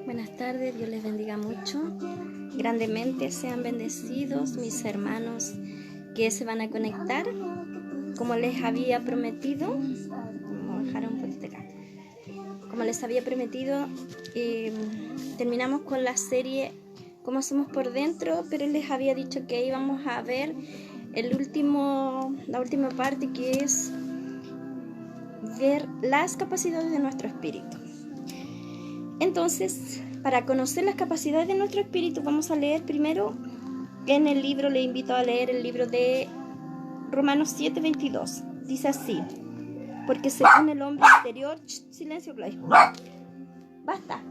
Buenas tardes, Dios les bendiga mucho. Grandemente sean bendecidos mis hermanos que se van a conectar. Como les había prometido, vamos a bajar un poquito acá. Como les había prometido, terminamos con la serie Cómo somos por dentro, pero les había dicho que íbamos a ver la última parte, que es ver las capacidades de nuestro espíritu. Entonces, para conocer las capacidades de nuestro espíritu, vamos a leer primero en el libro, le invito a leer el libro de Romanos 7:22. Dice así: porque según el hombre interior, silencio, Clay, basta.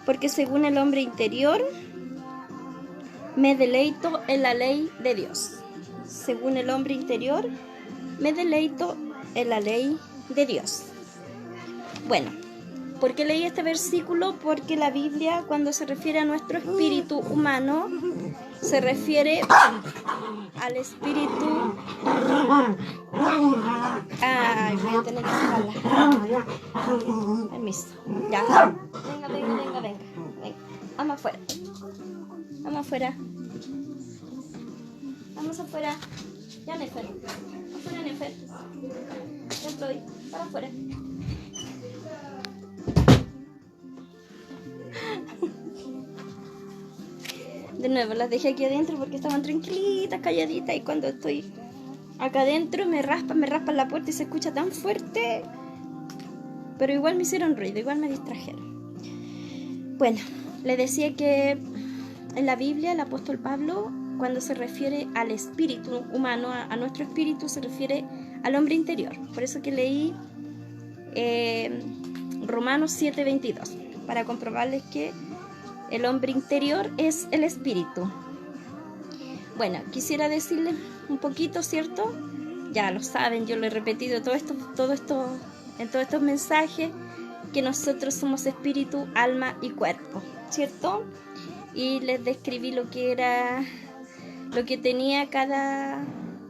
Porque según el hombre interior, me deleito en la ley de Dios. Según el hombre interior, me deleito en la ley de Dios. Bueno, ¿por qué leí este versículo? Porque la Biblia, cuando se refiere a nuestro espíritu humano, se refiere al espíritu... Ay, voy a tener que sacarla. Permiso. Ya. Venga. Vamos afuera. Vamos afuera. Ya, Nefer. Afuera, Nefer. Ya estoy. Para afuera. De nuevo, las dejé aquí adentro porque estaban tranquilitas, calladitas, y cuando estoy acá adentro me raspan la puerta y se escucha tan fuerte. Pero igual me hicieron ruido, igual me distrajeron. Bueno, le decía que en la Biblia el apóstol Pablo, cuando se refiere al espíritu humano, a nuestro espíritu, se refiere al hombre interior. Por eso que leí Romanos 7:22, para comprobarles que el hombre interior es el espíritu. Bueno, quisiera decirles un poquito, ¿cierto? Ya lo saben, yo lo he repetido en todos estos mensajes, que nosotros somos espíritu, alma y cuerpo, ¿cierto? Y les describí lo que tenía qué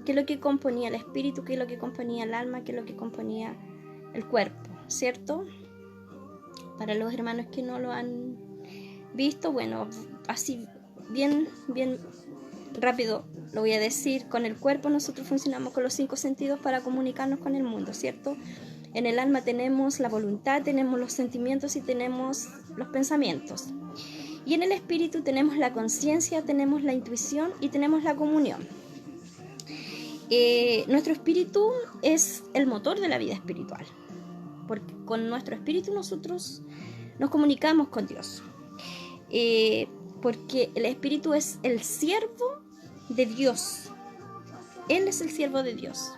es lo que componía el espíritu, qué es lo que componía el alma, qué es lo que componía el cuerpo, ¿cierto? Para los hermanos que no lo han visto, bueno, así bien rápido lo voy a decir. Con el cuerpo nosotros funcionamos con los 5 sentidos para comunicarnos con el mundo, ¿cierto? En el alma tenemos la voluntad, tenemos los sentimientos y tenemos los pensamientos. Y en el espíritu tenemos la conciencia, tenemos la intuición y tenemos la comunión. Nuestro espíritu es el motor de la vida espiritual, porque con nuestro espíritu nosotros nos comunicamos con Dios. Porque el espíritu es el siervo de Dios. Él es el siervo de Dios,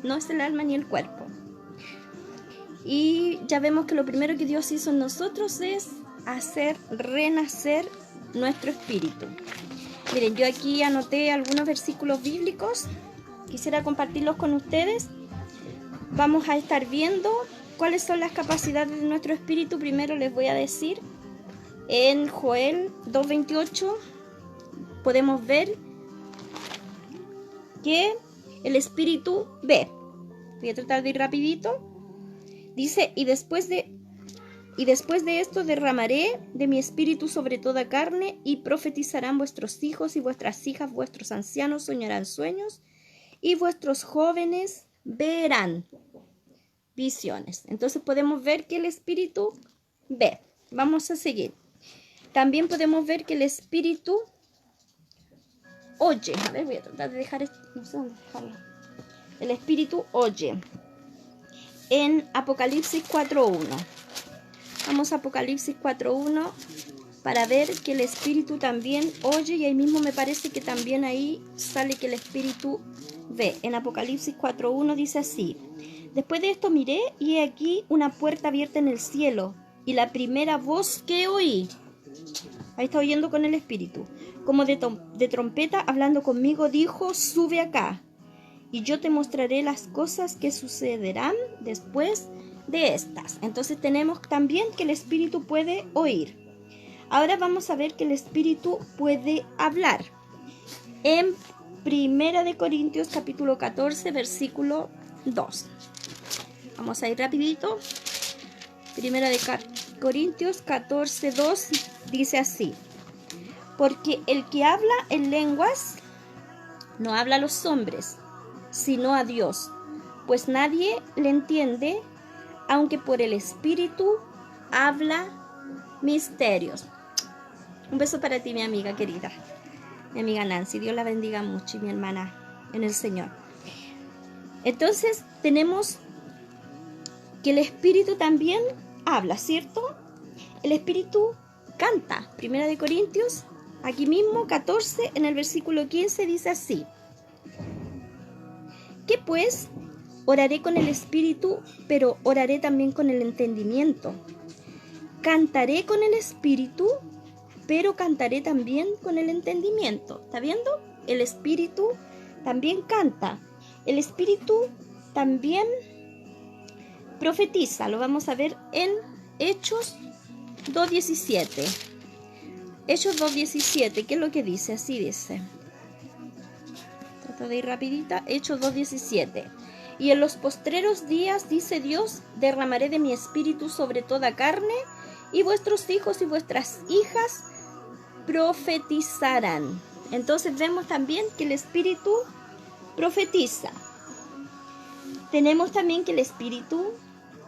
no es el alma ni el cuerpo. Y ya vemos que lo primero que Dios hizo en nosotros es hacer renacer nuestro espíritu. Miren, yo aquí anoté algunos versículos bíblicos, quisiera compartirlos con ustedes. Vamos a estar viendo cuáles son las capacidades de nuestro espíritu. Primero les voy a decir, en Joel 2:28 podemos ver que el espíritu ve. Voy a tratar de ir rapidito. Dice: y después de esto derramaré de mi espíritu sobre toda carne, y profetizarán vuestros hijos y vuestras hijas, vuestros ancianos soñarán sueños, y vuestros jóvenes verán visiones. Entonces podemos ver que el espíritu ve. Vamos a seguir. También podemos ver que el espíritu oye. A ver, voy a tratar de dejar esto. No sé dónde dejarlo. El espíritu oye. En Apocalipsis 4:1. Vamos a Apocalipsis 4:1 para ver que el espíritu también oye, y ahí mismo me parece que también ahí sale que el espíritu ve. En Apocalipsis 4:1 dice así: después de esto miré, y he aquí una puerta abierta en el cielo, y la primera voz que oí, ahí está oyendo con el espíritu, como de trompeta hablando conmigo, dijo: sube acá, y yo te mostraré las cosas que sucederán después de estas. Entonces tenemos también que el espíritu puede oír. Ahora vamos a ver que el espíritu puede hablar. En 1 Corintios capítulo 14, versículo 2. Vamos a ir rapidito. Corintios 14:2 dice así: porque el que habla en lenguas no habla a los hombres, sino a Dios, pues nadie le entiende, aunque por el Espíritu habla misterios. Un beso para ti, mi amiga querida, mi amiga Nancy. Dios la bendiga mucho, y mi hermana en el Señor. Entonces tenemos que el Espíritu también habla, ¿cierto? El Espíritu canta. Primera de Corintios, aquí mismo, 14, en el versículo 15, dice así: ¿qué pues? Oraré con el Espíritu, pero oraré también con el entendimiento. Cantaré con el Espíritu, pero cantaré también con el entendimiento. ¿Está viendo? El Espíritu también canta. El Espíritu también profetiza. Lo vamos a ver en Hechos 2:17. Hechos 2:17, ¿qué es lo que dice? Así dice. Trato de ir rapidita. Hechos 2:17. Y en los postreros días, dice Dios, derramaré de mi espíritu sobre toda carne, y vuestros hijos y vuestras hijas profetizarán. Entonces vemos también que el Espíritu profetiza. Tenemos también que el Espíritu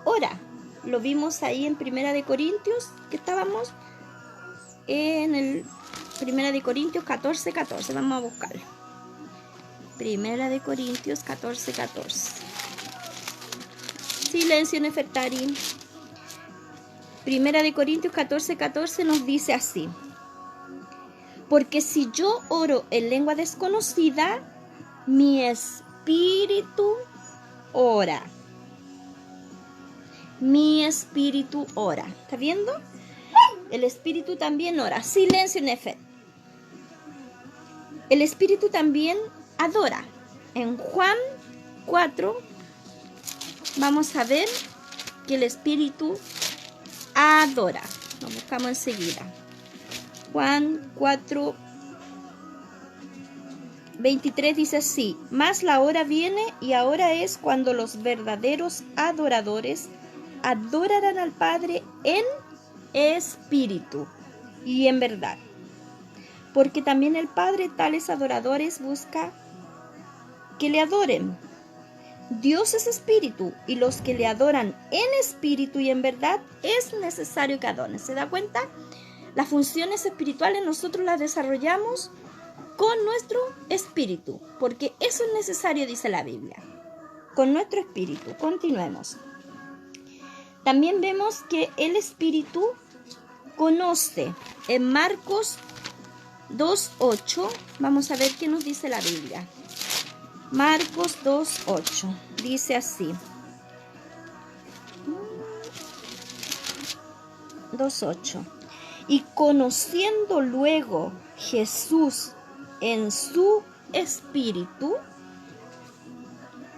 ora. Lo vimos ahí en Primera de Corintios, que estábamos en el Primera de Corintios 14:14. Vamos a buscarlo. Primera de Corintios 14:14. Silencio, Nefertari. Primera de Corintios 14:14 nos dice así: porque si yo oro en lengua desconocida, mi espíritu ora. Mi espíritu ora. ¿Está viendo? El espíritu también ora. Silencio, Nefer. El espíritu también adora. En Juan 4 vamos a ver que el espíritu adora. Lo buscamos enseguida. Juan 4:23 dice así: mas la hora viene y ahora es cuando los verdaderos adoradores adorarán al Padre en espíritu y en verdad, porque también el Padre tales adoradores busca que le adoren. Dios es espíritu, y los que le adoran en espíritu y en verdad es necesario que adoren. ¿Se da cuenta? Las funciones espirituales nosotros las desarrollamos con nuestro espíritu, porque eso es necesario, dice la Biblia. Con nuestro espíritu. Continuemos. También vemos que el espíritu conoce. En Marcos 2:8 vamos a ver qué nos dice la Biblia. Marcos 2:8 dice así: 2:8. Y conociendo luego Jesús en su espíritu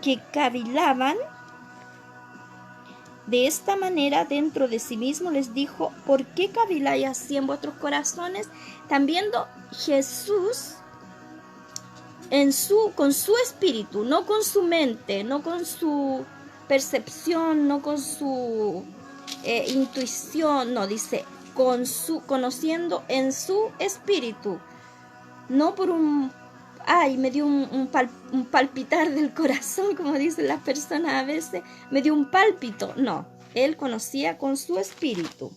que cavilaban de esta manera dentro de sí mismo, les dijo: ¿por qué caviláis así en vuestros corazones? Están viendo Jesús con su espíritu, no con su mente, no con su percepción, no con su intuición, no, dice conociendo en su espíritu, no por me dio un palpitar del corazón, como dicen las personas a veces, me dio un pálpito. No, él conocía con su espíritu.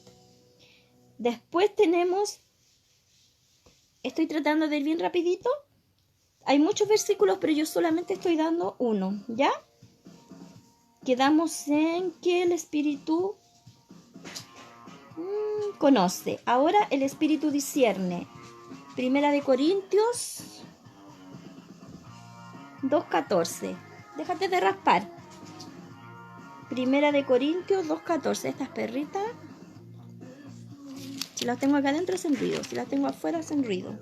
Después tenemos, estoy tratando de ir bien rapidito, hay muchos versículos, pero yo solamente estoy dando uno, ¿ya? Quedamos en que el espíritu conoce. Ahora el espíritu discierne. Primera de Corintios 2:14. Déjate de raspar. Primera de Corintios 2:14. Estas perritas, si las tengo acá adentro hacen ruido, si las tengo afuera hacen ruido.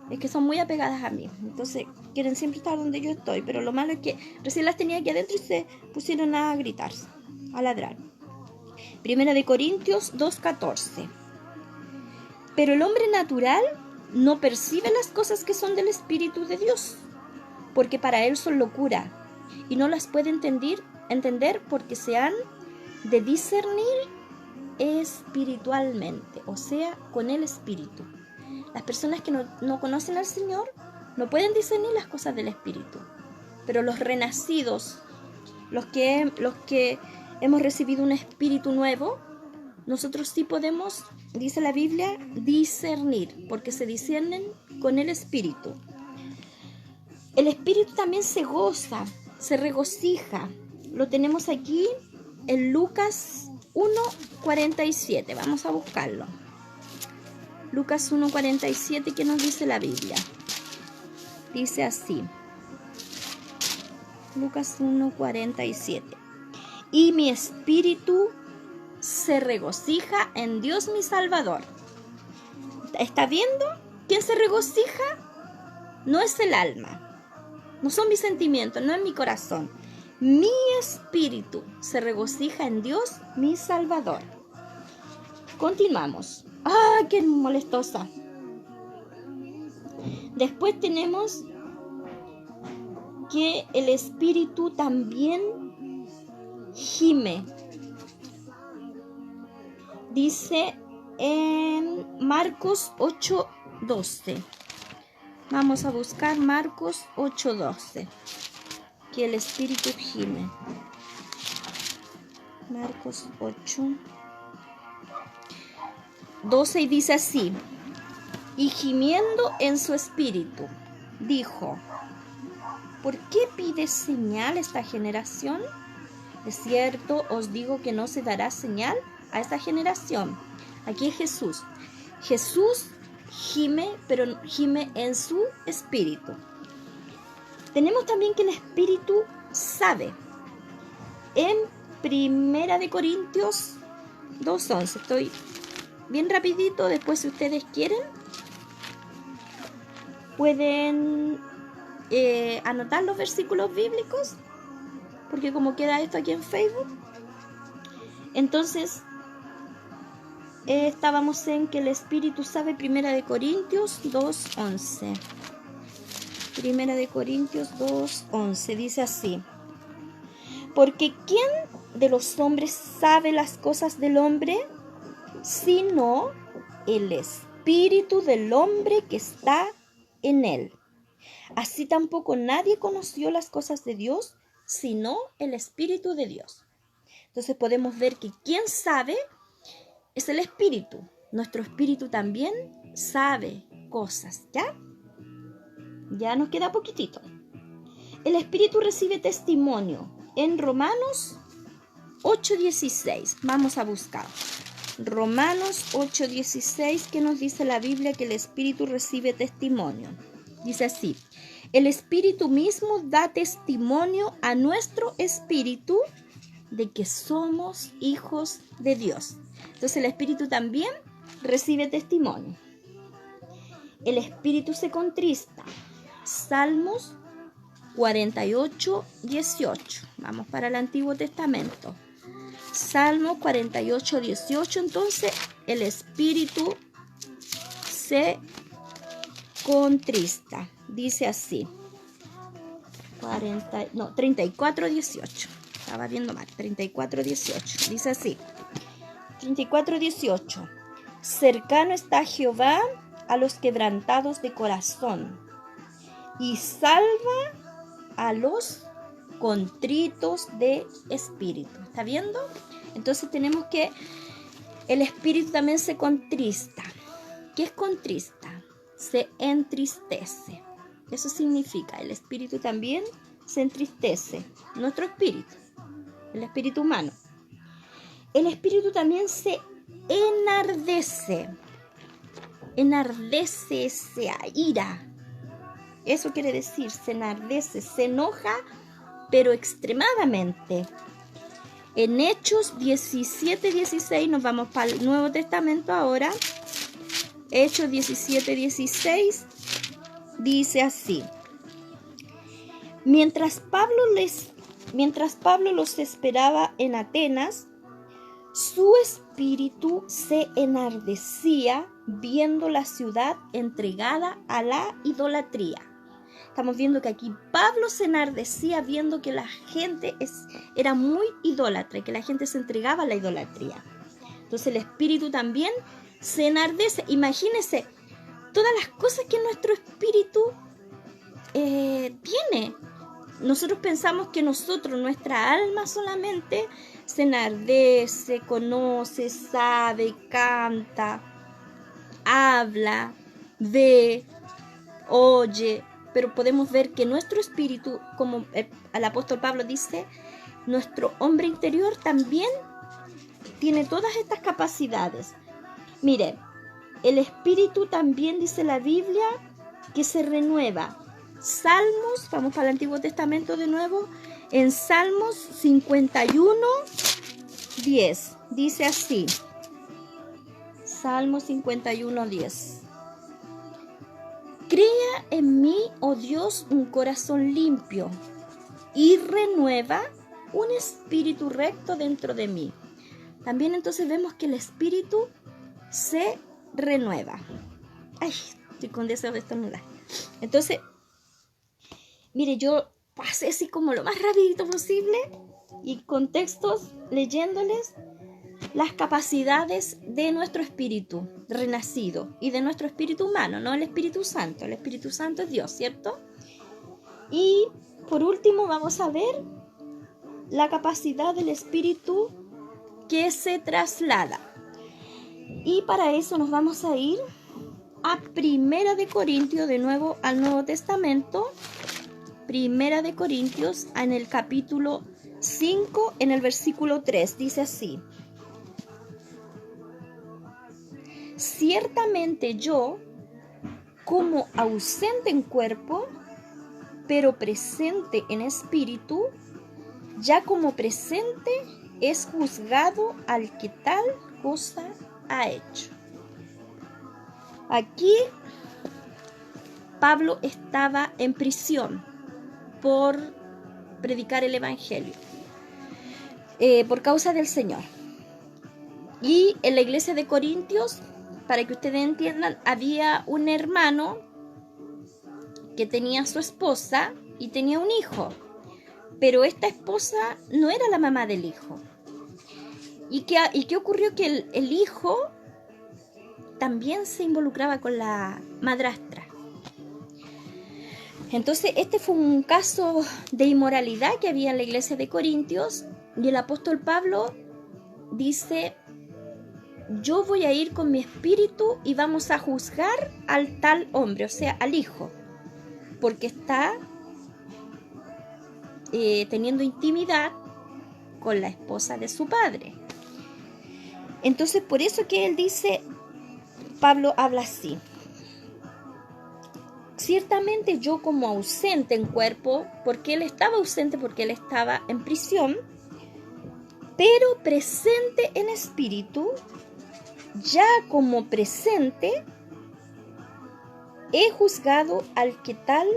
Es que son muy apegadas a mí, entonces quieren siempre estar donde yo estoy, pero lo malo es que recién las tenía aquí adentro y se pusieron a gritar, a ladrar. Primera de Corintios 2:14. Pero el hombre natural no percibe las cosas que son del Espíritu de Dios, porque para él son locura, y no las puede entender porque se han de discernir espiritualmente, o sea, con el Espíritu. Las personas que no conocen al Señor no pueden discernir las cosas del Espíritu, pero los renacidos, los que hemos recibido un espíritu nuevo, nosotros sí podemos, dice la Biblia, discernir, porque se disciernen con el Espíritu. El Espíritu también se goza, se regocija. Lo tenemos aquí en Lucas 1:47. Vamos a buscarlo. Lucas 1:47, ¿qué nos dice la Biblia? Dice así. Lucas 1:47. Y mi espíritu se regocija en Dios mi Salvador. ¿Está viendo? ¿Quién se regocija? No es el alma. No son mis sentimientos, no es mi corazón. Mi espíritu se regocija en Dios mi Salvador. Continuamos. ¡Ah, qué molestosa! Después tenemos que el espíritu también gime. Dice en Marcos 8:12. Vamos a buscar Marcos 8:12. Que el espíritu gime. Marcos 8:12 y dice así. Y gimiendo en su espíritu, dijo: ¿por qué pide señal esta generación? De cierto os digo que no se dará señal a esta generación. Aquí es Jesús. Jesús gime, pero gime en su espíritu. Tenemos también que el espíritu sabe. En 1 Corintios 2:11. Estoy bien rapidito, después si ustedes quieren pueden anotar los versículos bíblicos, porque como queda esto aquí en Facebook, entonces estábamos en que el Espíritu sabe. 1 Corintios 2:11. 1 Corintios 2:11 dice así: porque ¿quién de los hombres sabe las cosas del hombre, sino el Espíritu del hombre que está en él? Así tampoco nadie conoció las cosas de Dios, sino el Espíritu de Dios. Entonces podemos ver que quien sabe es el Espíritu. Nuestro Espíritu también sabe cosas, ¿ya? Ya nos queda poquitito. El Espíritu recibe testimonio en Romanos 8:16. Vamos a buscar. Romanos 8:16, ¿qué nos dice la Biblia? Que el Espíritu recibe testimonio. Dice así: el Espíritu mismo da testimonio a nuestro espíritu de que somos hijos de Dios. Entonces el Espíritu también recibe testimonio. El Espíritu se contrista. Salmos 48:18. Vamos para el Antiguo Testamento. Salmo 48:18. Entonces el Espíritu se contrista. Dice así. 34:18. Estaba viendo mal. 34:18. Dice así. 34:18. Cercano está Jehová a los quebrantados de corazón y salva a los contritos de espíritu. ¿Está viendo? Entonces tenemos que el espíritu también se contrista. ¿Qué es contrista? Se entristece. Eso significa, el espíritu también se entristece. Nuestro espíritu, el espíritu humano. El espíritu también se enardece. Enardece, se ira. Eso quiere decir, se enardece, se enoja, pero extremadamente. En Hechos 17:16, nos vamos para el Nuevo Testamento ahora. Hechos 17:16 dice así: mientras Pablo los esperaba en Atenas, su espíritu se enardecía viendo la ciudad entregada a la idolatría. Estamos viendo que aquí Pablo se enardecía viendo que la gente era muy idólatra y que la gente se entregaba a la idolatría. Entonces el espíritu también se enardece. Imagínense todas las cosas que nuestro espíritu tiene. Nosotros pensamos que nuestra alma solamente se enardece, conoce, sabe, canta, habla, ve, oye, pero podemos ver que nuestro espíritu, como el apóstol Pablo dice, nuestro hombre interior también tiene todas estas capacidades. Mire, el espíritu también dice la Biblia que se renueva. Salmos, vamos para el Antiguo Testamento de nuevo, en Salmos 51, 10, dice así, Salmos 51, 10. Crea en mí, oh Dios, un corazón limpio y renueva un espíritu recto dentro de mí. También entonces vemos que el espíritu se renueva. Ay, estoy con deseo de estornudar. Entonces, mire, yo pasé así como lo más rapidito posible y con textos leyéndoles las capacidades de nuestro espíritu renacido y de nuestro espíritu humano, no el Espíritu Santo. El Espíritu Santo es Dios, ¿cierto? Y por último vamos a ver la capacidad del espíritu que se traslada. Y para eso nos vamos a ir a Primera de Corintios, de nuevo al Nuevo Testamento. Primera de Corintios, en el capítulo 5, en el versículo 3, dice así: ciertamente yo, como ausente en cuerpo, pero presente en espíritu, ya como presente es juzgado al que tal cosa ha hecho. Aquí Pablo estaba en prisión por predicar el evangelio, por causa del Señor. Y en la iglesia de Corintios, para que ustedes entiendan, había un hermano que tenía su esposa y tenía un hijo, pero esta esposa no era la mamá del hijo. ¿Y qué ocurrió? Que el hijo también se involucraba con la madrastra. Entonces este fue un caso de inmoralidad que había en la iglesia de Corintios, y el apóstol Pablo dice: yo voy a ir con mi espíritu y vamos a juzgar al tal hombre, o sea, al hijo, porque está teniendo intimidad con la esposa de su padre. Entonces, por eso que él dice, Pablo habla así: ciertamente yo, como ausente en cuerpo, porque él estaba ausente, porque él estaba en prisión, pero presente en espíritu, ya como presente he juzgado al que tal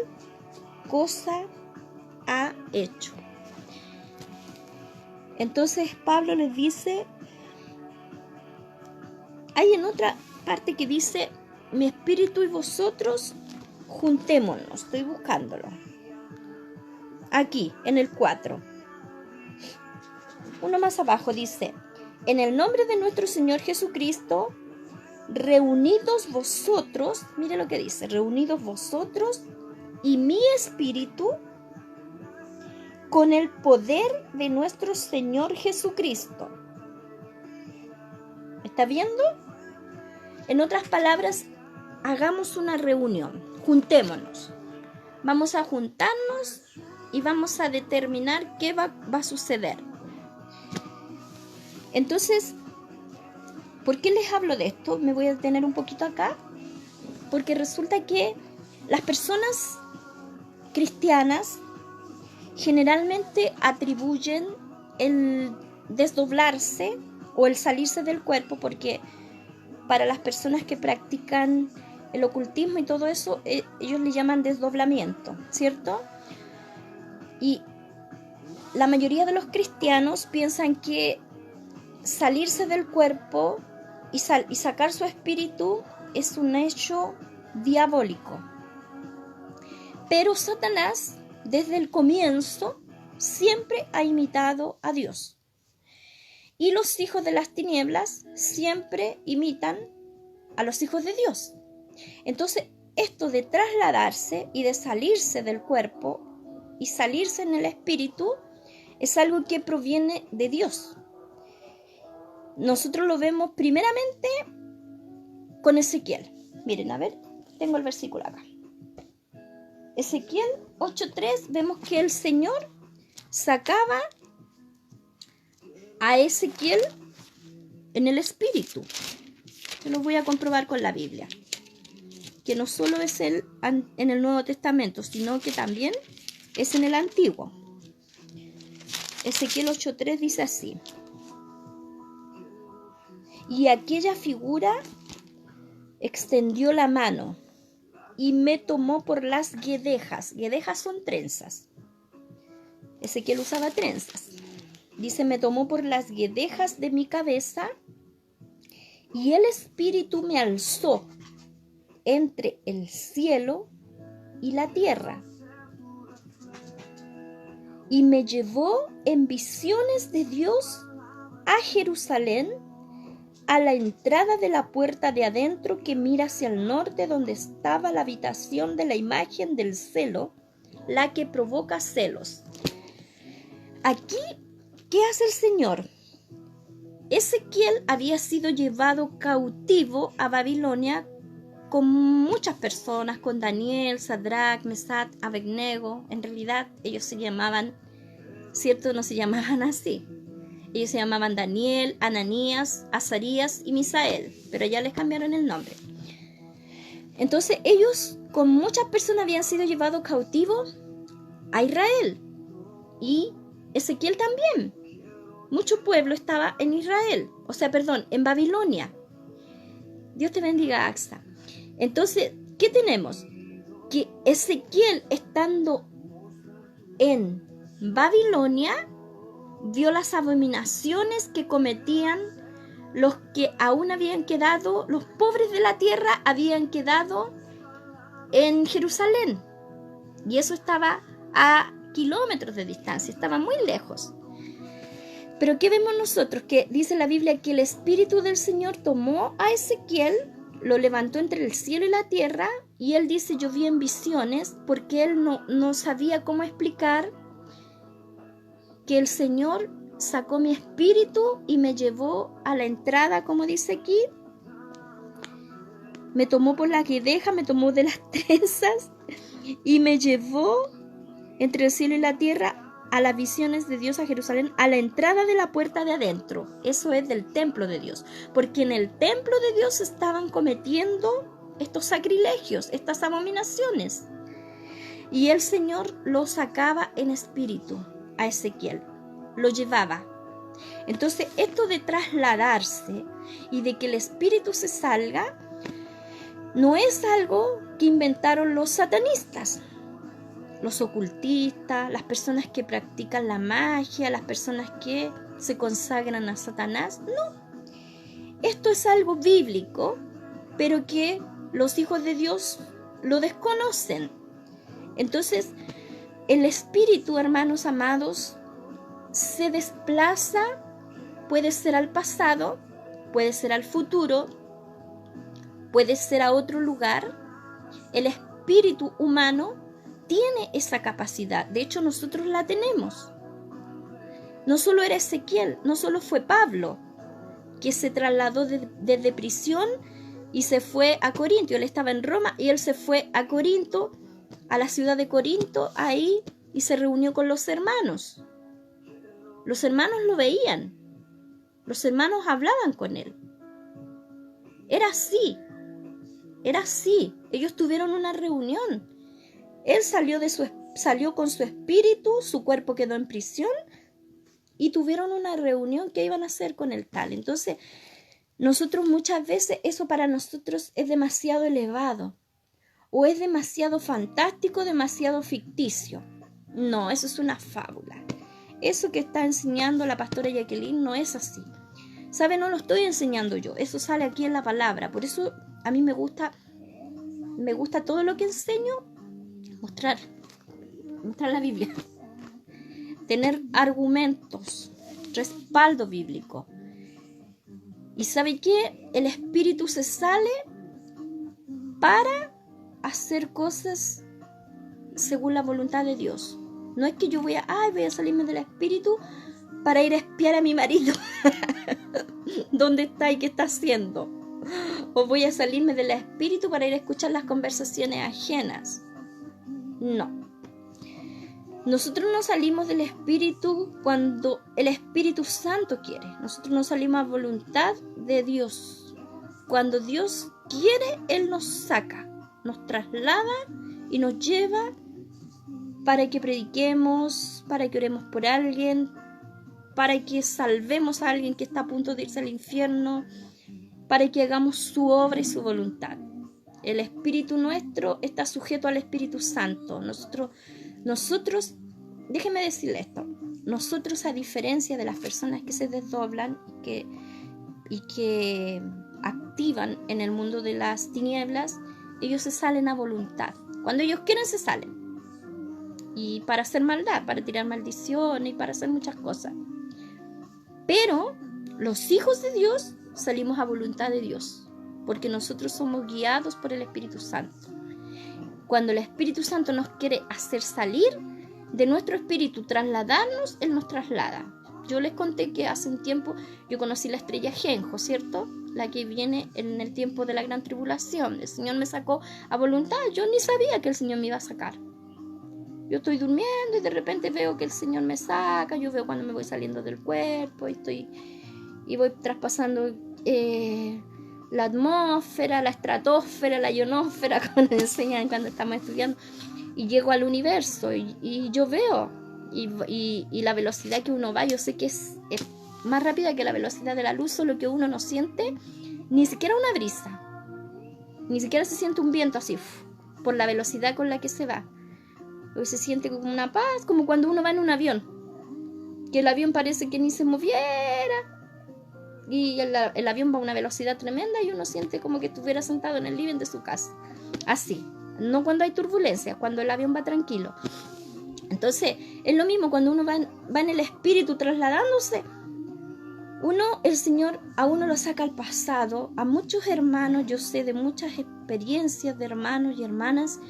cosa ha hecho. Entonces Pablo les dice, hay en otra parte que dice: mi espíritu y vosotros juntémonos. Estoy buscándolo aquí en el 4, uno más abajo, dice: en el nombre de nuestro Señor Jesucristo, reunidos vosotros, mire lo que dice, reunidos vosotros y mi espíritu con el poder de nuestro Señor Jesucristo. ¿Está viendo? En otras palabras, hagamos una reunión, juntémonos. Vamos a juntarnos y vamos a determinar qué va a suceder. Entonces, ¿por qué les hablo de esto? Me voy a detener un poquito acá, porque resulta que las personas cristianas generalmente atribuyen el desdoblarse o el salirse del cuerpo, porque para las personas que practican el ocultismo y todo eso, ellos le llaman desdoblamiento, ¿cierto? Y la mayoría de los cristianos piensan que salirse del cuerpo y sacar su espíritu es un hecho diabólico. Pero Satanás, desde el comienzo, siempre ha imitado a Dios. Y los hijos de las tinieblas siempre imitan a los hijos de Dios. Entonces, esto de trasladarse y de salirse del cuerpo y salirse en el espíritu es algo que proviene de Dios. Nosotros lo vemos primeramente con Ezequiel. Miren, a ver, tengo el versículo acá. Ezequiel 8:3, vemos que el Señor sacaba a Ezequiel en el espíritu. Yo lo voy a comprobar con la Biblia. Que no solo es en el Nuevo Testamento, sino que también es en el Antiguo. Ezequiel 8:3 dice así. Y aquella figura extendió la mano y me tomó por las guedejas. Guedejas son trenzas. Ezequiel usaba trenzas. Dice, me tomó por las guedejas de mi cabeza y el espíritu me alzó entre el cielo y la tierra. Y me llevó en visiones de Dios a Jerusalén, a la entrada de la puerta de adentro que mira hacia el norte, donde estaba la habitación de la imagen del celo, la que provoca celos. Aquí, ¿qué hace el Señor? Ezequiel había sido llevado cautivo a Babilonia con muchas personas, con Daniel, Sadrach, Mesach, Abednego. En realidad ellos se llamaban, cierto, no se llamaban así. Ellos se llamaban Daniel, Ananías, Azarías y Misael, pero ya les cambiaron el nombre. Entonces ellos con muchas personas habían sido llevados cautivos a Israel. Y Ezequiel también. Mucho pueblo estaba en Israel, en Babilonia. Dios te bendiga, Axa. Entonces, ¿qué tenemos? Que Ezequiel, estando en Babilonia, vio las abominaciones que cometían los que aún habían quedado, los pobres de la tierra habían quedado en Jerusalén. Y eso estaba a kilómetros de distancia, estaba muy lejos. Pero ¿qué vemos nosotros? Que dice la Biblia que el Espíritu del Señor tomó a Ezequiel, lo levantó entre el cielo y la tierra, y él dice, yo vi en visiones, porque él no sabía cómo explicar que el Señor sacó mi espíritu y me llevó a la entrada, como dice aquí, me tomó por la guedeja, me tomó de las trenzas y me llevó entre el cielo y la tierra a las visiones de Dios a Jerusalén, a la entrada de la puerta de adentro. Eso es del templo de Dios, porque en el templo de Dios estaban cometiendo estos sacrilegios, estas abominaciones. Y el Señor lo sacaba en espíritu a Ezequiel, lo llevaba. Entonces, esto de trasladarse y de que el espíritu se salga, no es algo que inventaron los satanistas, los ocultistas, las personas que practican la magia, las personas que se consagran a Satanás. No, esto es algo bíblico, pero que los hijos de Dios lo desconocen. Entonces, el espíritu, hermanos amados, se desplaza, puede ser al pasado, puede ser al futuro, puede ser a otro lugar. El espíritu humano tiene esa capacidad. De hecho, nosotros la tenemos. No solo era Ezequiel, no solo fue Pablo, que se trasladó desde prisión y se fue a Corinto. Él estaba en Roma y él se fue a Corinto, a la ciudad de Corinto, ahí, y se reunió con los hermanos. Los hermanos lo veían. Los hermanos hablaban con él. Era así. Era así. Ellos tuvieron una reunión. Él salió con su espíritu, su cuerpo quedó en prisión y tuvieron una reunión que iban a hacer con el tal. Entonces, nosotros muchas veces, eso para nosotros es demasiado elevado o es demasiado fantástico, demasiado ficticio. No, eso es una fábula. Eso que está enseñando la pastora Jacqueline no es así. ¿Sabe? No lo estoy enseñando yo. Eso sale aquí en la palabra. Por eso a mí me gusta todo lo que enseño, mostrar la Biblia. Tener argumentos. respaldo bíblico. ¿Y sabe qué? El espíritu se sale para hacer cosas según la voluntad de Dios. No es que yo voy a salirme del espíritu para ir a espiar a mi marido. ¿Dónde está y qué está haciendo? O voy a salirme del espíritu para ir a escuchar las conversaciones ajenas. No. Nosotros no salimos del espíritu cuando el Espíritu Santo quiere. Nosotros no salimos a voluntad de Dios. Cuando Dios quiere, Él nos saca, nos traslada y nos lleva para que prediquemos, para que oremos por alguien, para que salvemos a alguien que está a punto de irse al infierno, para que hagamos su obra y su voluntad. El espíritu nuestro está sujeto al Espíritu Santo. Nosotros, déjeme decirle esto, nosotros, a diferencia de las personas que se desdoblan y que activan en el mundo de las tinieblas, ellos se salen a voluntad. Cuando ellos quieren se salen. Y para hacer maldad, para tirar maldiciones y para hacer muchas cosas. Pero los hijos de Dios salimos a voluntad de Dios, porque nosotros somos guiados por el Espíritu Santo. Cuando el Espíritu Santo nos quiere hacer salir de nuestro espíritu, trasladarnos, Él nos traslada. Yo les conté que hace un tiempo yo conocí la estrella Genjo, ¿cierto? La que viene en el tiempo de la gran tribulación. El Señor me sacó a voluntad. Yo ni sabía que el Señor me iba a sacar. Yo estoy durmiendo y de repente veo que el Señor me saca. Yo veo cuando me voy saliendo del cuerpo y voy traspasando la atmósfera, la estratosfera, la ionosfera, como nos enseñan cuando estamos estudiando. Y llego al universo y yo veo. Y la velocidad que uno va, yo sé que es más rápida que la velocidad de la luz, solo que uno no siente ni siquiera una brisa. Ni siquiera se siente un viento así, por la velocidad con la que se va. Se siente como una paz, como cuando uno va en un avión, que el avión parece que ni se moviera y el avión va a una velocidad tremenda y uno siente como que estuviera sentado en el living de su casa. Así, no cuando hay turbulencia, cuando el avión va tranquilo. Entonces, es lo mismo cuando uno va en el espíritu trasladándose. El Señor a uno lo saca al pasado. A muchos hermanos, yo sé de muchas experiencias de hermanos y hermanas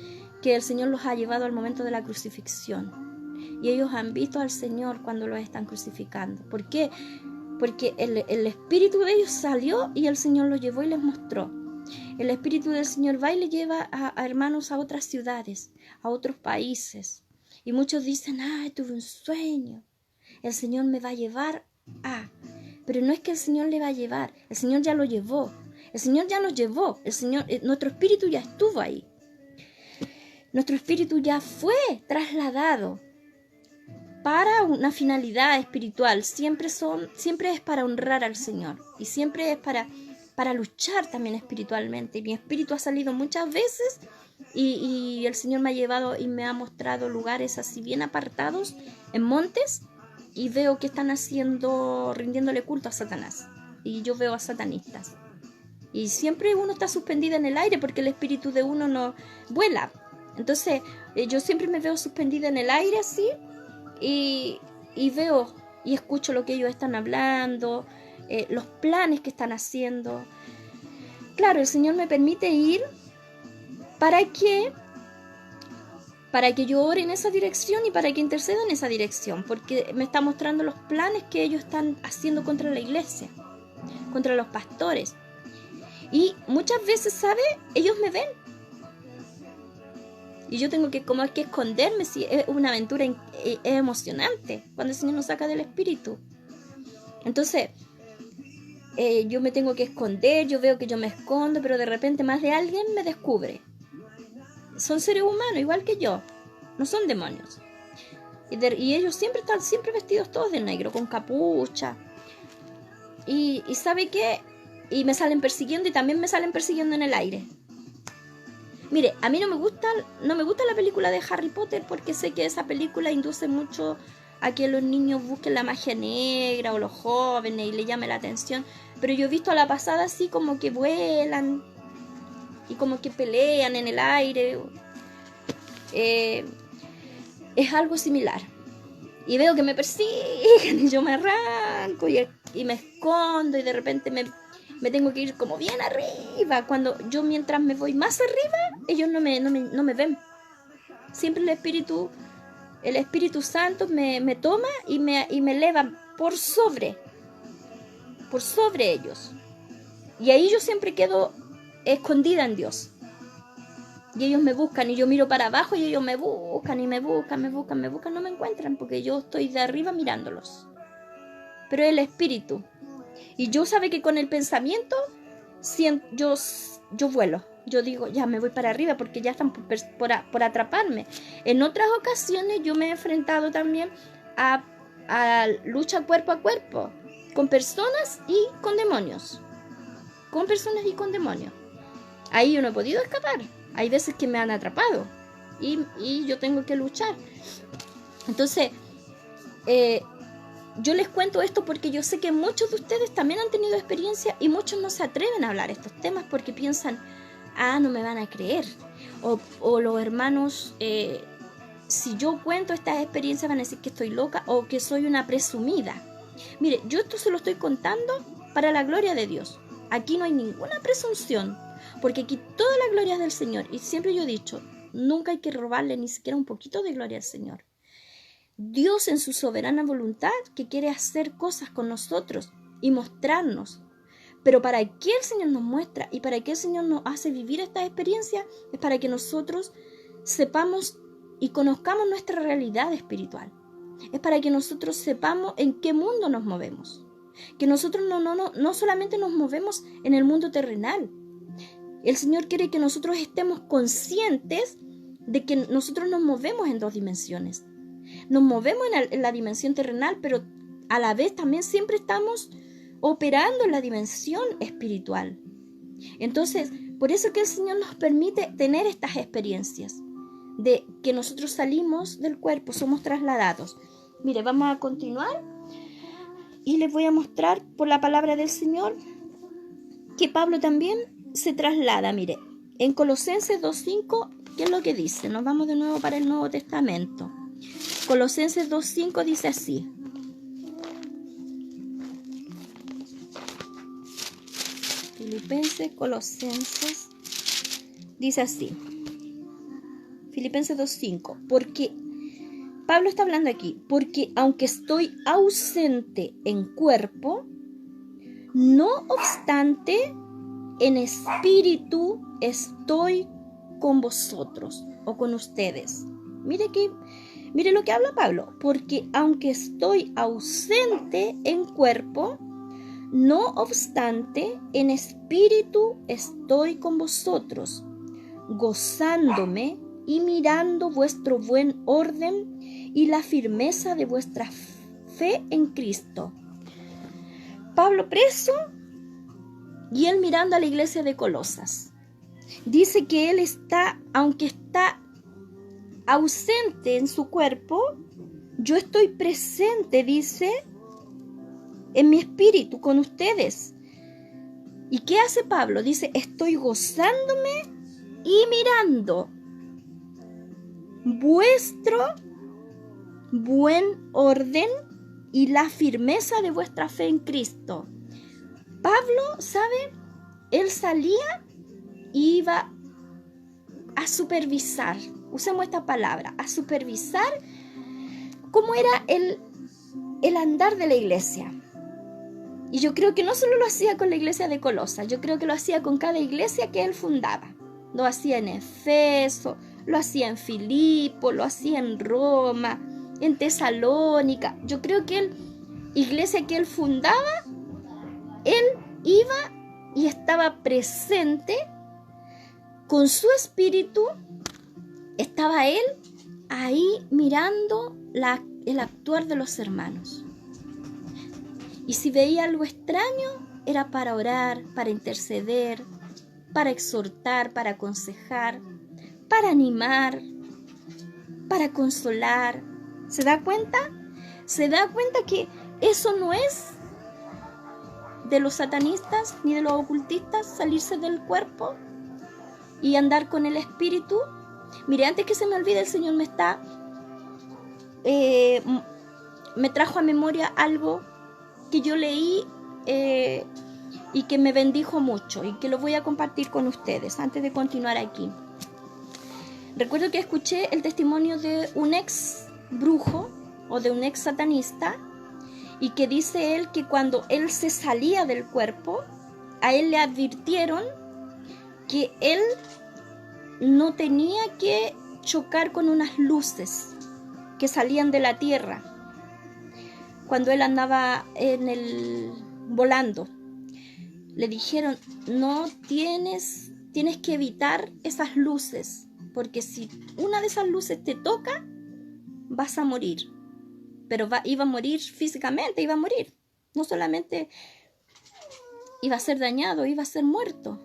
que el Señor los ha llevado al momento de la crucifixión. Y ellos han visto al Señor cuando los están crucificando. ¿Por qué? Porque el espíritu de ellos salió y el Señor los llevó y les mostró. El espíritu del Señor va y le lleva a hermanos a otras ciudades, a otros países. Y muchos dicen, tuve un sueño. El Señor me va a llevar a... Pero no es que el Señor le va a llevar. El Señor ya lo llevó. El Señor ya nos llevó. Nuestro espíritu ya estuvo ahí. Nuestro espíritu ya fue trasladado para una finalidad espiritual. Siempre es para honrar al Señor. Y siempre es para luchar también espiritualmente. Mi espíritu ha salido muchas veces y el Señor me ha llevado y me ha mostrado lugares así bien apartados, en montes, y veo que están rindiéndole culto a Satanás. Y yo veo a satanistas. Y siempre uno está suspendido en el aire porque el espíritu de uno no vuela. Entonces, yo siempre me veo suspendida en el aire así y veo y escucho lo que ellos están hablando, los planes que están haciendo. Claro, el Señor me permite ir para que yo ore en esa dirección y para que interceda en esa dirección, porque me está mostrando los planes que ellos están haciendo contra la iglesia, contra los pastores. Y muchas veces, ¿sabe? Ellos me ven. Y yo tengo que esconderme. Si es una aventura, es emocionante cuando el Señor nos saca del espíritu. Entonces, yo me tengo que esconder, yo veo que yo me escondo, pero de repente más de alguien me descubre. Son seres humanos, igual que yo. No son demonios. Y ellos siempre están vestidos todos de negro, con capucha. Y ¿sabe qué? Y me salen persiguiendo y también me salen persiguiendo en el aire. Mire, a mí no me gusta la película de Harry Potter porque sé que esa película induce mucho a que los niños busquen la magia negra o los jóvenes y le llame la atención. Pero yo he visto a la pasada así como que vuelan y como que pelean en el aire. Es algo similar. y veo que me persiguen y yo me arranco y me escondo y de repente me tengo que ir como bien arriba. Cuando yo mientras me voy más arriba, ellos no me ven. Siempre el Espíritu Santo me toma y me eleva por sobre ellos. Y ahí yo siempre quedo escondida en Dios. Y ellos me buscan y yo miro para abajo y ellos me buscan y me buscan, no me encuentran porque yo estoy de arriba mirándolos. Pero el Espíritu. Y yo sabe que con el pensamiento yo vuelo. Yo digo, ya me voy para arriba porque ya están por atraparme. En otras ocasiones yo me he enfrentado también a lucha cuerpo a cuerpo con personas y con demonios. Con personas y con demonios. Ahí yo no he podido escapar. Hay veces que me han atrapado y yo tengo que luchar. Entonces, yo les cuento esto porque yo sé que muchos de ustedes también han tenido experiencia y muchos no se atreven a hablar estos temas porque piensan, no me van a creer. O los hermanos, si yo cuento estas experiencias van a decir que estoy loca o que soy una presumida. Mire, yo esto se lo estoy contando para la gloria de Dios. Aquí no hay ninguna presunción. Porque aquí toda la gloria es del Señor. Y siempre yo he dicho, nunca hay que robarle ni siquiera un poquito de gloria al Señor. Dios en su soberana voluntad que quiere hacer cosas con nosotros y mostrarnos. Pero para qué el Señor nos muestra y para qué el Señor nos hace vivir esta experiencia es para que nosotros sepamos y conozcamos nuestra realidad espiritual. Es para que nosotros sepamos en qué mundo nos movemos. Que nosotros no solamente nos movemos en el mundo terrenal. El Señor quiere que nosotros estemos conscientes de que nosotros nos movemos en dos dimensiones. Nos movemos en la dimensión terrenal, pero a la vez también siempre estamos operando en la dimensión espiritual. Entonces, por eso que el Señor nos permite tener estas experiencias de que nosotros salimos del cuerpo, somos trasladados. Mire, vamos a continuar y les voy a mostrar por la palabra del Señor que Pablo también se traslada. Mire, en Colosenses 2.5, ¿qué es lo que dice? Nos vamos de nuevo para el Nuevo Testamento. Colosenses 2.5 dice así. Colosenses dice así. Filipenses 2.5. Porque Pablo está hablando aquí, porque aunque estoy ausente en cuerpo, no obstante, en espíritu estoy con vosotros o con ustedes. Mire lo que habla Pablo. Porque aunque estoy ausente en cuerpo, no obstante, en espíritu estoy con vosotros, gozándome y mirando vuestro buen orden y la firmeza de vuestra fe en Cristo. Pablo preso y él mirando a la iglesia de Colosas. Dice que él aunque está ausente en su cuerpo, yo estoy presente, dice, en mi espíritu con ustedes. ¿Y qué hace Pablo? Dice, estoy gozándome y mirando vuestro buen orden y la firmeza de vuestra fe en Cristo. Pablo, ¿sabe? Él salía y iba a supervisar, usemos esta palabra, a supervisar cómo era el andar de la iglesia. Y yo creo que no solo lo hacía con la iglesia de Colosas, yo creo que lo hacía con cada iglesia que él fundaba. Lo hacía en Efeso, lo hacía en Filipo, lo hacía en Roma, en Tesalónica. Yo creo que iglesia que él fundaba, él iba y estaba presente con su espíritu, estaba él ahí mirando el actuar de los hermanos. Y si veía algo extraño, era para orar, para interceder, para exhortar, para aconsejar, para animar, para consolar. ¿Se da cuenta? ¿Se da cuenta que eso no es de los satanistas ni de los ocultistas, salirse del cuerpo y andar con el espíritu? Mire, antes que se me olvide, el Señor me está me trajo a memoria algo que yo leí y que me bendijo mucho y que lo voy a compartir con ustedes antes de continuar aquí. Recuerdo que escuché el testimonio de un ex brujo o de un ex satanista, y que dice él que cuando él se salía del cuerpo, a él le advirtieron que él no tenía que chocar con unas luces que salían de la tierra cuando él andaba volando. Le dijeron, no tienes que evitar esas luces, porque si una de esas luces te toca, vas a morir. Pero iba a morir físicamente, iba a morir. No solamente iba a ser dañado, iba a ser muerto.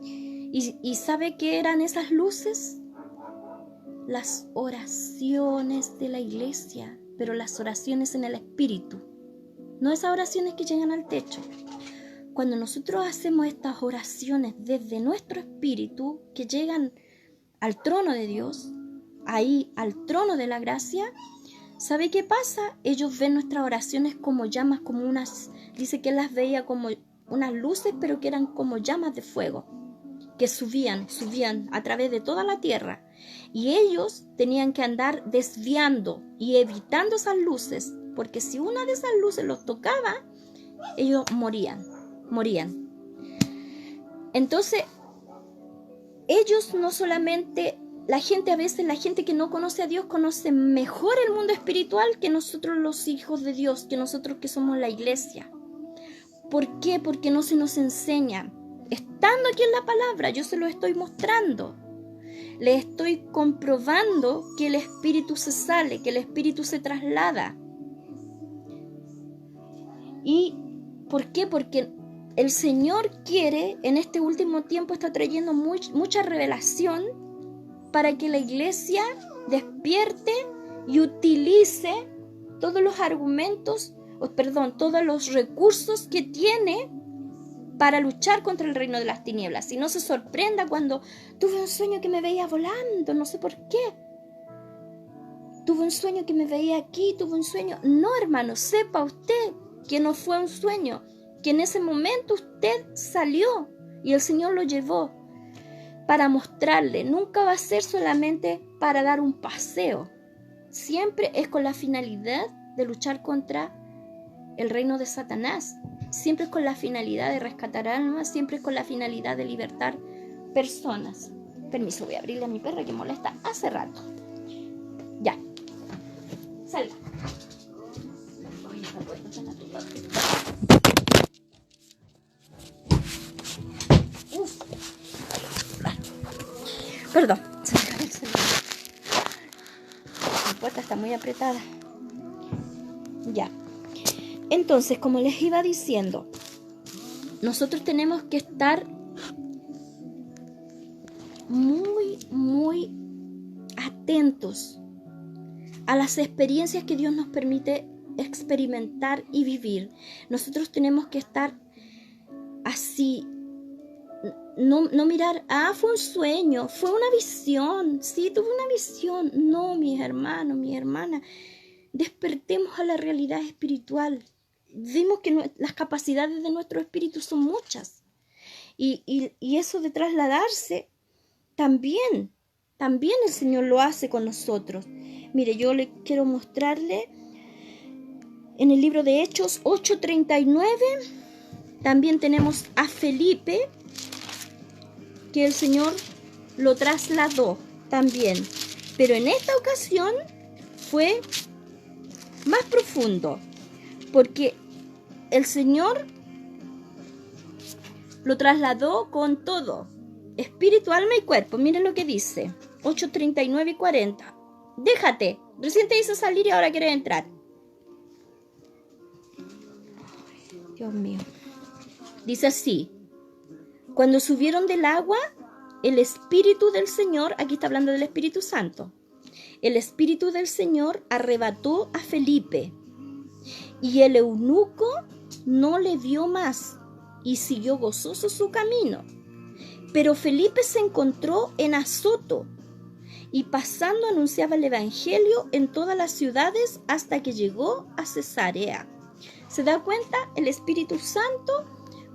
¿Y sabe qué eran esas luces? Las oraciones de la iglesia, pero las oraciones en el espíritu. No esas oraciones que llegan al techo. Cuando nosotros hacemos estas oraciones desde nuestro espíritu, que llegan al trono de Dios, ahí al trono de la gracia, ¿sabe qué pasa? Ellos ven nuestras oraciones como llamas, como dice que él las veía como unas luces, pero que eran como llamas de fuego, que subían a través de toda la tierra. Y ellos tenían que andar desviando y evitando esas luces, porque si una de esas luces los tocaba, ellos morían. Entonces, ellos no solamente... La gente que no conoce a Dios conoce mejor el mundo espiritual que nosotros los hijos de Dios, que nosotros que somos la iglesia. ¿Por qué? Porque no se nos enseña. Estando aquí en la palabra, yo se lo estoy mostrando. Le estoy comprobando que el espíritu se sale, que el espíritu se traslada. ¿Y por qué? Porque el Señor quiere, en este último tiempo está trayendo mucha revelación para que la iglesia despierte y utilice todos los argumentos, todos los recursos que tiene para luchar contra el reino de las tinieblas. Y no se sorprenda cuando tuve un sueño que me veía volando, no sé por qué. Tuve un sueño que me veía aquí, tuve un sueño. No, hermano, sepa usted que no fue un sueño, que en ese momento usted salió y el Señor lo llevó para mostrarle. Nunca va a ser solamente para dar un paseo. Siempre es con la finalidad de luchar contra el reino de Satanás. Siempre es con la finalidad de rescatar almas. Siempre es con la finalidad de libertar personas. Permiso, voy a abrirle a mi perra que molesta hace rato. Ya. Salga. Oye, esta puerta está en tu parte. Perdón, se me cae el celular. La puerta está muy apretada. Ya. Entonces, como les iba diciendo, nosotros tenemos que estar muy atentos a las experiencias que Dios nos permite experimentar y vivir. Nosotros tenemos que estar así. No mirar, fue un sueño, fue una visión, sí, tuve una visión. No, mis hermanos, mis hermanas, despertemos a la realidad espiritual. Vimos que las capacidades de nuestro espíritu son muchas. Y eso de trasladarse, también el Señor lo hace con nosotros. Mire, yo le quiero mostrarle en el libro de Hechos 8:39, también tenemos a Felipe, que el Señor lo trasladó también. Pero en esta ocasión fue más profundo, porque el Señor lo trasladó con todo, espíritu, alma y cuerpo. Miren lo que dice, 8:39 y 40. Déjate, recién te hizo salir y ahora quieres entrar. Dios mío. Dice así: cuando subieron del agua, el Espíritu del Señor, aquí está hablando del Espíritu Santo, el Espíritu del Señor arrebató a Felipe, y el eunuco no le vio más, y siguió gozoso su camino. Pero Felipe se encontró en Azoto, y pasando anunciaba el evangelio en todas las ciudades hasta que llegó a Cesarea. ¿Se da cuenta? El Espíritu Santo,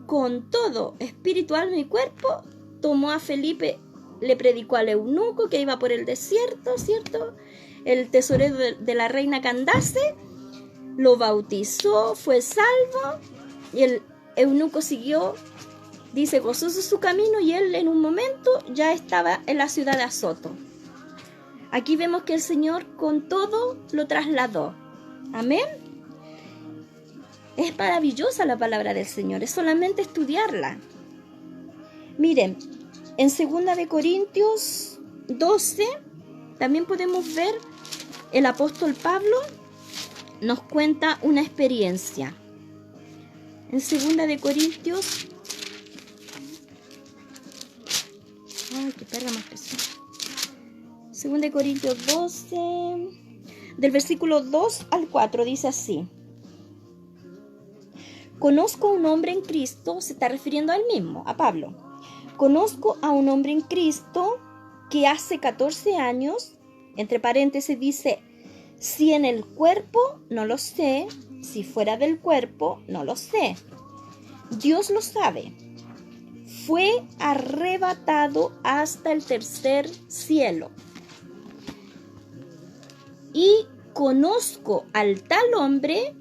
con todo, espíritu, alma y cuerpo, tomó a Felipe, le predicó al eunuco que iba por el desierto, ¿cierto? El tesorero de la reina Candace, lo bautizó, fue salvo, y el eunuco siguió, dice, gozoso su camino, y él en un momento ya estaba en la ciudad de Azoto. Aquí vemos que el Señor con todo lo trasladó. Amén. Es maravillosa la palabra del Señor, es solamente estudiarla. Miren, en 2 Corintios 12 también podemos ver el apóstol Pablo nos cuenta una experiencia. En 2 Corintios, ay, qué perra más pesada. 2 Corintios 12, del versículo 2 al 4, dice así: conozco a un hombre en Cristo, se está refiriendo a él mismo, a Pablo. Conozco a un hombre en Cristo que hace 14 años, entre paréntesis dice, si en el cuerpo, no lo sé, si fuera del cuerpo, no lo sé. Dios lo sabe. Fue arrebatado hasta el tercer cielo. Y conozco al tal hombre,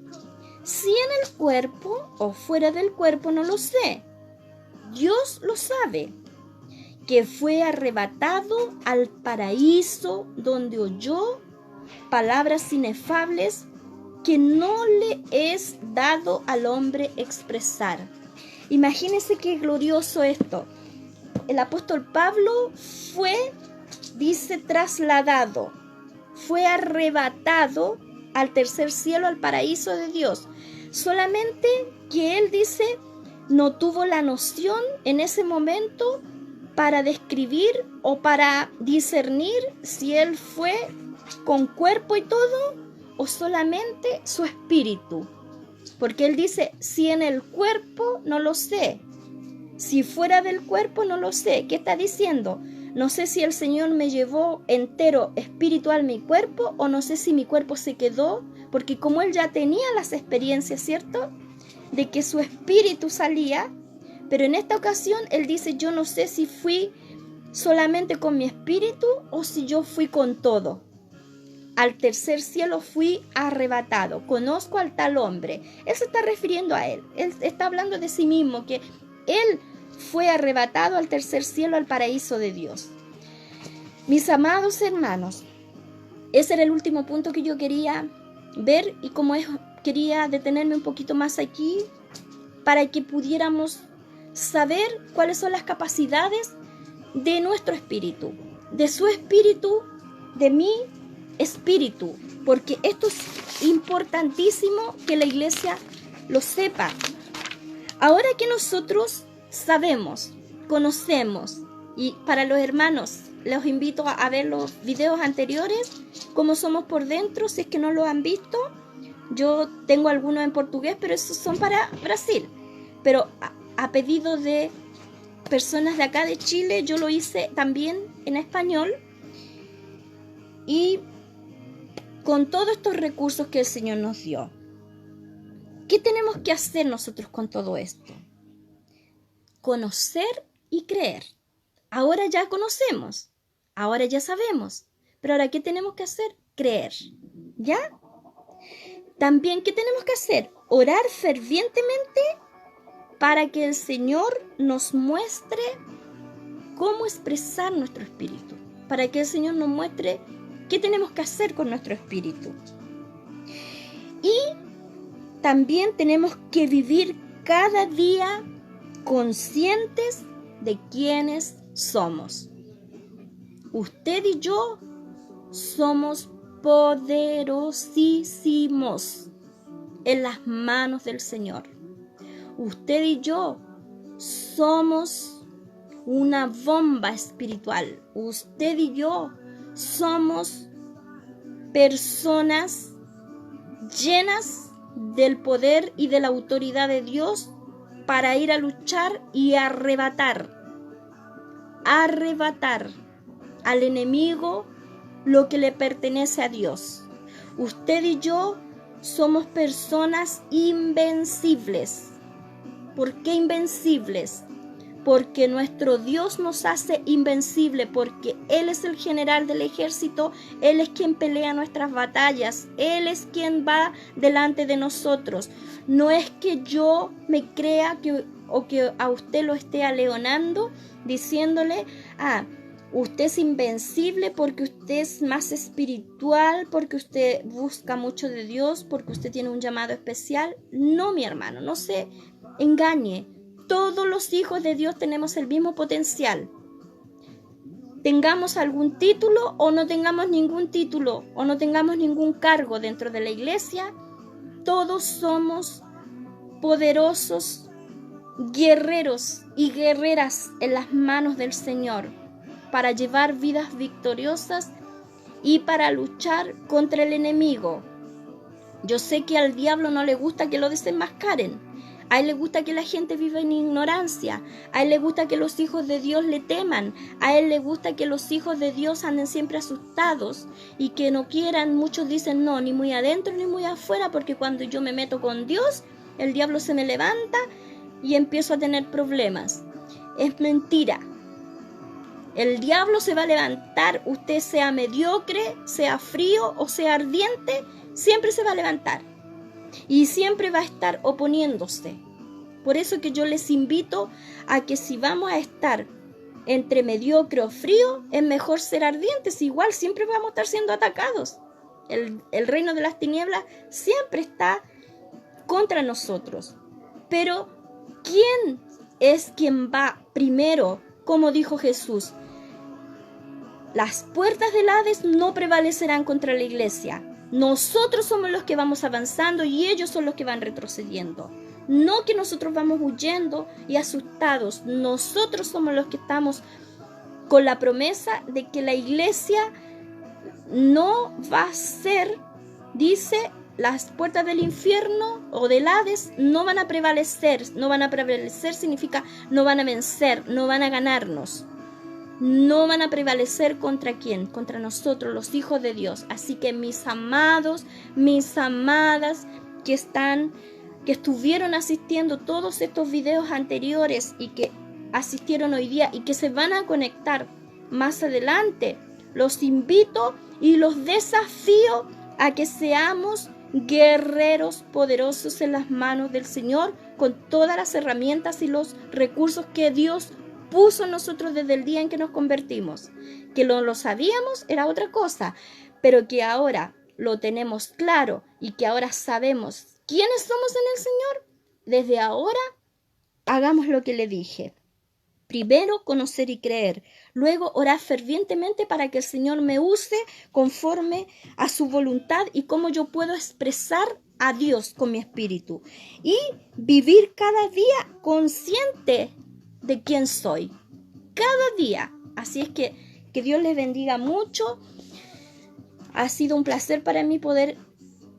si en el cuerpo o fuera del cuerpo, no lo sé. Dios lo sabe, que fue arrebatado al paraíso donde oyó palabras inefables que no le es dado al hombre expresar. Imagínense qué glorioso esto. El apóstol Pablo fue, dice, trasladado, fue arrebatado al tercer cielo, al paraíso de Dios. Solamente que él dice, no tuvo la noción en ese momento para describir o para discernir si él fue con cuerpo y todo o solamente su espíritu. Porque él dice, si en el cuerpo no lo sé, si fuera del cuerpo no lo sé. ¿Qué está diciendo? No sé si el Señor me llevó entero espiritual mi cuerpo o no sé si mi cuerpo se quedó, porque como él ya tenía las experiencias, ¿cierto?, de que su espíritu salía, pero en esta ocasión él dice, yo no sé si fui solamente con mi espíritu o si yo fui con todo. Al tercer cielo fui arrebatado. Conozco al tal hombre. Él se está refiriendo a él. Él está hablando de sí mismo, que él fue arrebatado al tercer cielo, al paraíso de Dios. Mis amados hermanos, ese era el último punto que yo quería ver y como quería detenerme un poquito más aquí para que pudiéramos saber cuáles son las capacidades de nuestro espíritu, de su espíritu, de mi espíritu, porque esto es importantísimo que la iglesia lo sepa. Ahora que nosotros sabemos, conocemos, y para los hermanos los invito a ver los videos anteriores, cómo somos por dentro, si es que no lo han visto. Yo tengo algunos en portugués, pero esos son para Brasil. Pero a pedido de personas de acá de Chile, yo lo hice también en español. Y con todos estos recursos que el Señor nos dio, ¿qué tenemos que hacer nosotros con todo esto? Conocer y creer. Ahora ya conocemos, ahora ya sabemos, pero ahora ¿qué tenemos que hacer? Creer, ¿ya? También, ¿qué tenemos que hacer? Orar fervientemente para que el Señor nos muestre cómo expresar nuestro espíritu, para que el Señor nos muestre qué tenemos que hacer con nuestro espíritu. Y también tenemos que vivir cada día conscientes de quiénes somos. Usted y yo somos poderosísimos en las manos del Señor. Usted y yo somos una bomba espiritual. Usted y yo somos personas llenas del poder y de la autoridad de Dios para ir a luchar y arrebatar al enemigo lo que le pertenece a Dios. Usted y yo somos personas invencibles. ¿Por qué invencibles? Porque nuestro Dios nos hace invencible, porque Él es el general del ejército, Él es quien pelea nuestras batallas, Él es quien va delante de nosotros. No es que yo me crea o que a usted lo esté aleonando, diciéndole, usted es invencible porque usted es más espiritual, porque usted busca mucho de Dios, porque usted tiene un llamado especial. No, mi hermano, no se engañe. Todos los hijos de Dios tenemos el mismo potencial. Tengamos algún título o no tengamos ningún título o no tengamos ningún cargo dentro de la iglesia, todos somos poderosos guerreros y guerreras en las manos del Señor para llevar vidas victoriosas y para luchar contra el enemigo. Yo sé que al diablo no le gusta que lo desenmascaren. A él le gusta que la gente viva en ignorancia. A él le gusta que los hijos de Dios le teman. A él le gusta que los hijos de Dios anden siempre asustados y que no quieran. Muchos dicen no, ni muy adentro ni muy afuera, porque cuando yo me meto con Dios, el diablo se me levanta y empiezo a tener problemas. Es mentira. El diablo se va a levantar, usted sea mediocre, sea frío o sea ardiente, siempre se va a levantar. Y siempre va a estar oponiéndose. Por eso que yo les invito a que si vamos a estar entre mediocre o frío, es mejor ser ardientes. Igual siempre vamos a estar siendo atacados. El reino de las tinieblas siempre está contra nosotros. Pero ¿quién es quien va primero? Como dijo Jesús, las puertas del Hades no prevalecerán contra la iglesia. Nosotros somos los que vamos avanzando y ellos son los que van retrocediendo. No que nosotros vamos huyendo y asustados. Nosotros somos los que estamos con la promesa de que la iglesia no va a ser, dice, las puertas del infierno o del Hades no van a prevalecer. No van a prevalecer significa no van a vencer, no van a ganarnos. No van a prevalecer contra quién, contra nosotros, los hijos de Dios. Así que mis amados, mis amadas que estuvieron asistiendo todos estos videos anteriores y que asistieron hoy día y que se van a conectar más adelante, los invito y los desafío a que seamos guerreros poderosos en las manos del Señor con todas las herramientas y los recursos que Dios puso en nosotros desde el día en que nos convertimos. Que lo sabíamos era otra cosa, pero que ahora lo tenemos claro y que ahora sabemos quiénes somos en el Señor. Desde ahora hagamos lo que le dije. Primero conocer y creer, luego orar fervientemente para que el Señor me use conforme a su voluntad y cómo yo puedo expresar a Dios con mi espíritu y vivir cada día consciente de quién soy, cada día. Así es que Dios les bendiga mucho. Ha sido un placer para mí poder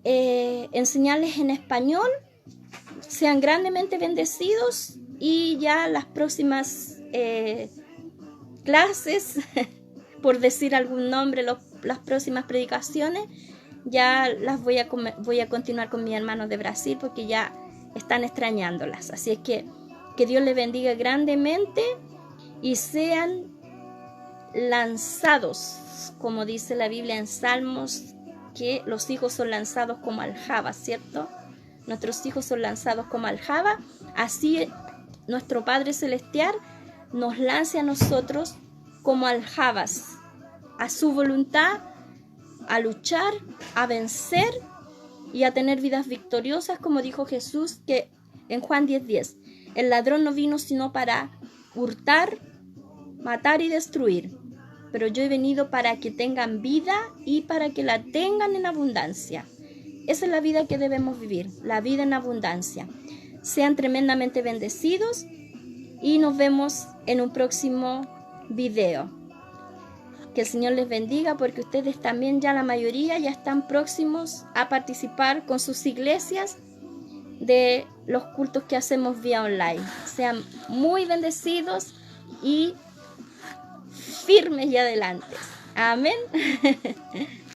enseñarles en español. Sean grandemente bendecidos y ya las próximas clases, por decir algún nombre, las próximas predicaciones, ya las voy a continuar con mis hermanos de Brasil porque ya están extrañándolas. Así es que Dios les bendiga grandemente y sean lanzados, como dice la Biblia en Salmos, que los hijos son lanzados como aljaba, ¿cierto? Nuestros hijos son lanzados como aljaba. Así nuestro Padre Celestial nos lance a nosotros como aljabas, a su voluntad, a luchar, a vencer y a tener vidas victoriosas, como dijo Jesús que en Juan 10:10. El ladrón no vino sino para hurtar, matar y destruir. Pero yo he venido para que tengan vida y para que la tengan en abundancia. Esa es la vida que debemos vivir, la vida en abundancia. Sean tremendamente bendecidos y nos vemos en un próximo video. Que el Señor les bendiga porque ustedes también ya la mayoría ya están próximos a participar con sus iglesias de los cultos que hacemos vía online. Sean muy bendecidos y firmes y adelante. Amén.